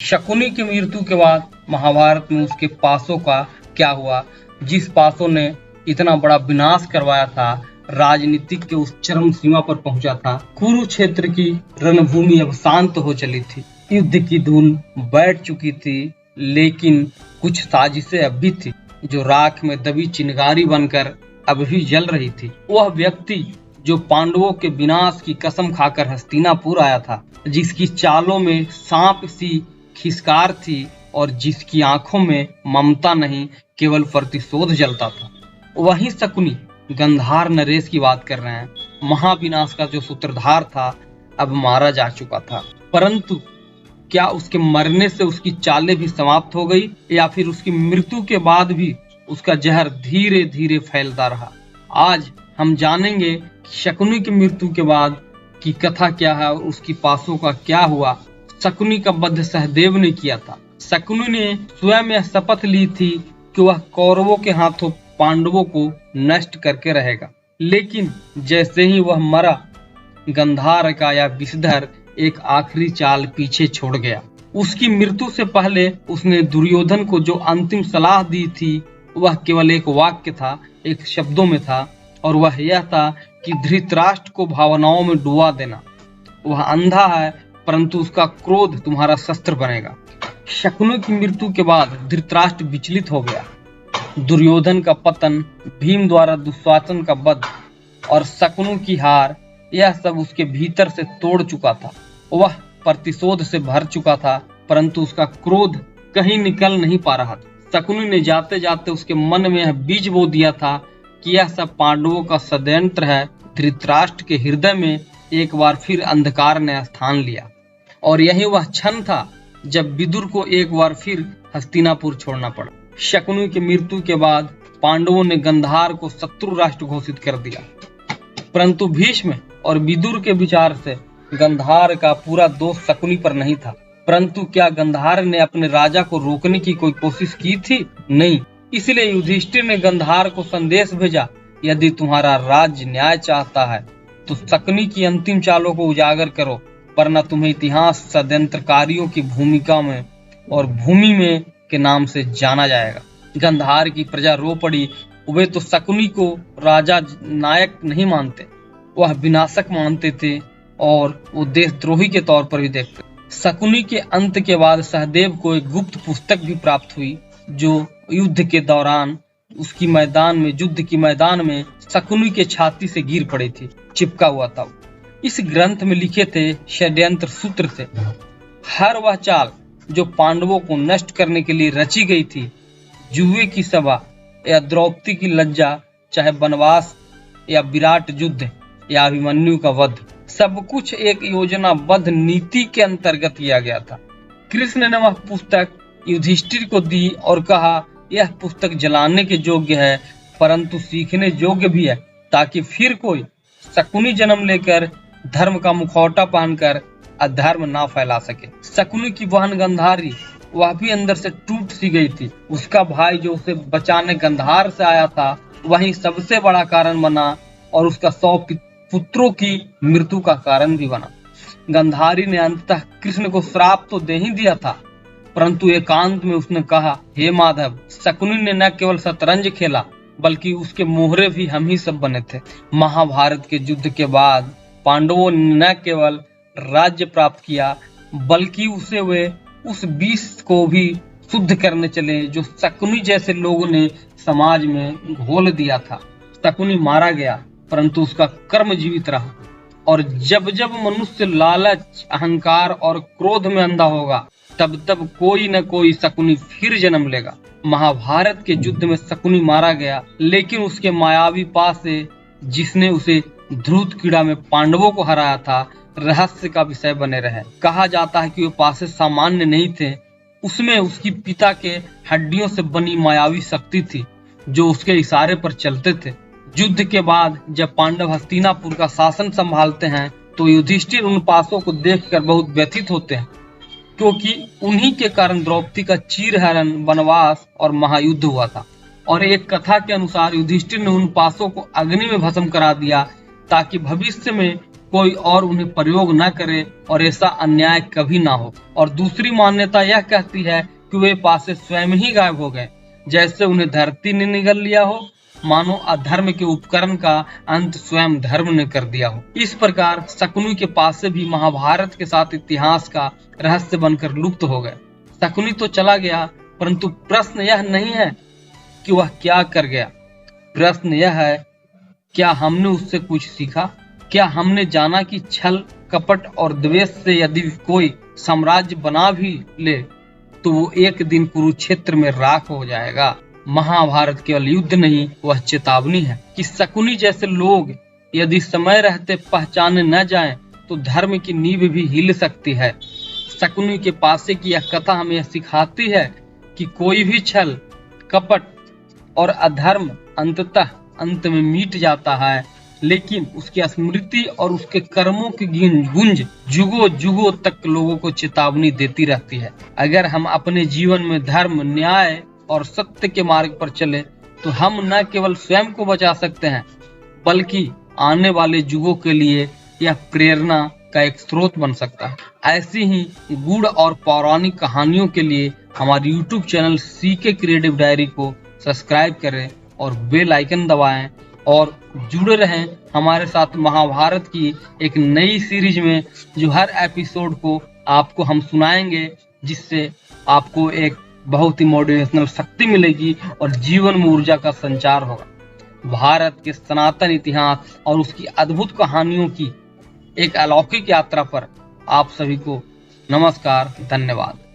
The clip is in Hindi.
शकुनी की मृत्यु के बाद महाभारत में उसके पासों का क्या हुआ, जिस पासों ने इतना बड़ा विनाश करवाया था, राजनीतिक के उस चरम सीमा पर पहुंचा था। कुरुक्षेत्र की रणभूमि अब शांत हो चली थी, युद्ध की धुन बैठ चुकी थी, लेकिन कुछ साजिशें अब भी थी जो राख में दबी चिंगारी बनकर अब भी जल रही थी। वह व्यक्ति जो पांडवों के विनाश की कसम खाकर हस्तिनापुर आया था, जिसकी चालों में सांप सी खिसकार थी और जिसकी आंखों में ममता नहीं केवल प्रतिशोध जलता था, वही शकुनी गंधार नरेश की बात कर रहे हैं। महाविनाश का जो सूत्रधार था अब मारा जा चुका था, परंतु क्या उसके मरने से उसकी चालें भी समाप्त हो गई या फिर उसकी मृत्यु के बाद भी उसका जहर धीरे धीरे फैलता रहा। आज हम जानेंगे कि शकुनी की मृत्यु के बाद की कथा क्या है और उसकी पासों का क्या हुआ। शकुनी का वध सहदेव ने किया था। शकुनी ने स्वयं यह शपथ ली थी कि वह कौरवों के हाथों पांडवों को नष्ट करके रहेगा, लेकिन जैसे ही वह मरा, गंधार का या विषधर एक आखिरी चाल पीछे छोड़ गया। उसकी मृत्यु से पहले उसने दुर्योधन को जो अंतिम सलाह दी थी वह केवल एक वाक्य था, एक शब्दों में था, और वह यह था कि धृतराष्ट्र को भावनाओं में डुबा देना। वह अंधा है परंतु उसका क्रोध तुम्हारा शस्त्र बनेगा। शकुनी की मृत्यु के बाद धृतराष्ट्र विचलित हो गया। दुर्योधन का पतन, भीम द्वारा दुशासन का वध और शकुनी की हार, यह सब उसके भीतर से तोड़ चुका था। वह प्रतिशोध से भर चुका था, परंतु उसका क्रोध कहीं निकल नहीं पा रहा था। शकुनी ने जाते जाते उसके मन में यह बीज बो दिया था कि यह सब पांडवों का षड्यंत्र है। धृतराष्ट्र के हृदय में एक बार फिर अंधकार ने स्थान लिया, और यही वह क्षण था जब विदुर को एक बार फिर हस्तिनापुर छोड़ना पड़ा। शकुनी की मृत्यु के बाद पांडवों ने गंधार को शत्रु राष्ट्र घोषित कर दिया, परंतु भीष्म और विदुर के विचार से गंधार का पूरा दोष शकुनी पर नहीं था। परंतु क्या गंधार ने अपने राजा को रोकने की कोई कोशिश की थी? नहीं। इसलिए युधिष्ठिर ने गंधार को संदेश भेजा, यदि तुम्हारा राज्य न्याय चाहता है तो शकुनी की अंतिम चालों को उजागर करो, वरना तुम्हें इतिहास षड्यंत्रकारियों की भूमिका में और भूमि में के नाम से जाना जाएगा। गंधार की प्रजा रो पड़ी। वे तो शकुनी को राजा नायक नहीं मानते, वह विनाशक मानते थे और वो देशद्रोही के तौर पर भी देखते। शकुनी के अंत के बाद सहदेव को एक गुप्त पुस्तक भी प्राप्त हुई, जो युद्ध के दौरान उसकी युद्ध की मैदान में शकुनी के छाती से गिर पड़ी थी, चिपका हुआ था। इस ग्रंथ में लिखे थे षड्यंत्र सूत्र थे। हर वह चाल जो पांडवों को नष्ट करने के लिए रची गई थी, जुए की सभा या द्रौपदी की लज्जा, चाहे वनवास या विराट युद्ध या अभिमन्यु का वध, सब कुछ एक योजनाबद्ध नीति के अंतर्गत किया गया था। कृष्ण ने वह पुस्तक युधिष्ठिर को दी और कहा, यह पुस्तक जलाने के योग्य है परंतु सीखने योग्य भी है, ताकि फिर कोई शकुनी जन्म लेकर धर्म का मुखौटा पहनकर अधर्म ना फैला सके। शकुनी की बहन गंधारी, वह भी अंदर से टूट सी गई थी। उसका भाई जो उसे बचाने गंधार से आया था, वही सबसे बड़ा कारण बना और उसका 100 पुत्रों की मृत्यु का कारण भी बना। गंधारी ने अंततः कृष्ण को श्राप तो दे ही दिया था, परंतु एकांत में उसने कहा, हे माधव, शकुनी ने न केवल शतरंज खेला बल्कि उसके मोहरे भी हम ही सब बने थे। महाभारत के युद्ध के बाद पांडवों ने न केवल राज्य प्राप्त किया बल्कि वे उस विष को भी शुद्ध करने चले जो शकुनी जैसे लोगों ने समाज में घोल दिया था। शकुनी मारा गया परंतु उसका कर्म जीवित रहा, और जब जब मनुष्य लालच, अहंकार और क्रोध में अंधा होगा, तब तब कोई न कोई शकुनी फिर जन्म लेगा। महाभारत के युद्ध में शकुनी मारा गया, लेकिन उसके मायावी पास से जिसने उसे ध्रुत कीड़ा में पांडवों को हराया था, रहस्य का विषय बने रहे। कहा जाता है कि वो पासे सामान्य नहीं थे, उसमें उसकी पिता के हड्डियों से बनी मायावी शक्ति थी जो उसके इशारे पर चलते थे। युद्ध के बाद जब पांडव हस्तिनापुर का शासन संभालते हैं तो युधिष्ठिर उन पासों को देखकर बहुत व्यथित होते हैं, क्योंकि उन्हीं के कारण द्रौपदी का चीरहरण, वनवास और महायुद्ध हुआ था। और एक कथा के अनुसार युधिष्ठिर ने उन पासों को अग्नि में भस्म करा दिया ताकि भविष्य में कोई और उन्हें प्रयोग न करे और ऐसा अन्याय कभी ना हो। और दूसरी मान्यता यह कहती है कि वे पासे स्वयं ही गायब हो गए, जैसे उन्हें धरती ने निगल लिया हो, मानो अधर्म के उपकरण का अंत स्वयं धर्म ने कर दिया हो। इस प्रकार शकुनी के पासे भी महाभारत के साथ इतिहास का रहस्य बनकर लुप्त हो गए। शकुनी तो चला गया, परंतु प्रश्न यह नहीं है कि वह क्या कर गया। प्रश्न यह है, क्या हमने उससे कुछ सीखा? क्या हमने जाना कि छल, कपट और द्वेष से यदि कोई साम्राज्य बना भी ले तो वो एक दिन कुरुक्षेत्र में राख हो जाएगा। महाभारत केवल युद्ध नहीं, वह चेतावनी है कि शकुनी जैसे लोग यदि समय रहते पहचाने न जाएं तो धर्म की नींव भी हिल सकती है। शकुनी के पासे की यह कथा हमें यह सिखाती है कि कोई भी छल, कपट और अधर्म अंततः अंत में मिट जाता है, लेकिन उसकी स्मृति और उसके कर्मों की गूंज जुगों जुगों तक लोगों को चेतावनी देती रहती है। अगर हम अपने जीवन में धर्म, न्याय और सत्य के मार्ग पर चले तो हम न केवल स्वयं को बचा सकते हैं, बल्कि आने वाले युगों के लिए यह प्रेरणा का एक स्रोत बन सकता है। ऐसी ही गूढ़ और पौराणिक कहानियों के लिए हमारे YouTube channel CK creative diary को सब्सक्राइब करें और बेल आइकन दबाएं और जुड़े रहें हमारे साथ महाभारत की एक नई सीरीज में, जो हर एपिसोड को आपको हम सुनाएंगे, जिससे आपको एक बहुत ही मोटिवेशनल शक्ति मिलेगी और जीवन में ऊर्जा का संचार होगा। भारत के सनातन इतिहास और उसकी अद्भुत कहानियों की एक अलौकिक यात्रा पर आप सभी को नमस्कार, धन्यवाद।